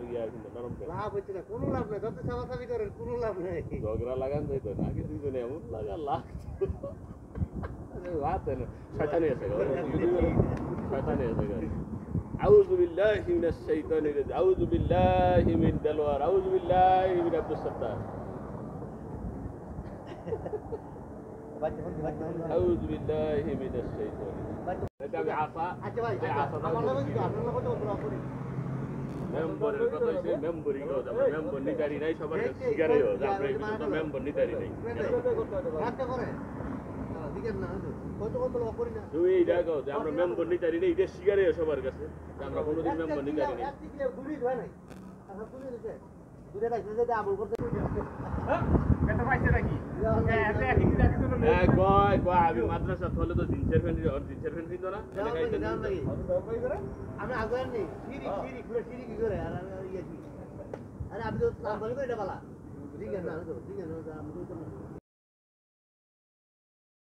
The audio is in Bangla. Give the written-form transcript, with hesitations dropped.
ইয়া কিন্তু নরম করে লাভ হচ্ছে না কোনো লাভ নাই যত সাবাসাবি করেন কোনো লাভ নাই ঝগড়া লাগান যাইত না আগে দুইজনে এমন লাগা লাগতো বাত না শয়তানি আছে শয়তানি আছে আউযু বিল্লাহি মিনাশ শাইতানির রাজিম আউযু বিল্লাহি মিন দালওয়ার আউযু বিল্লাহি মিন আব্দুস সাত্তার আউযু বিল্লাহি মিনাশ শাইতানির এটা আমি আসা আচ্ছা ভাই আমার নামে কি আপনার নামে তো দোয়া করি মেম্বারের কথা হইছে মেম্বারই গো আমরা মেম্বার নিতারি নাই সবার সিগারেট হচ্ছে আমরা কিন্তু মেম্বার নিতারি নাই রাখতে করে দিকেন না কত কত লোক করি না তুই এই দেখো যে আমরা মেম্বার নিতারি নাই এটা সিগারেট সবার কাছে আমরা কোনোদিন মেম্বার নিতারি নাই এক কিলো দুলি হয় নাই আচ্ছা তুলি দিতে দুলে রাখতে যেতে আমল করতে হ্যাঁ কত পাইছে নাকি কয় আমি মাদ্রাসা হলে তো দিনচের ফ্যান দিত না আমি আগে নেই সিঁড়ি খুলে সিঁড়ি কি করে আর ইয়ে কি আরে আমি তো বলবো এটা বলা ঠিক আছে না ঠিক আছে আমি তো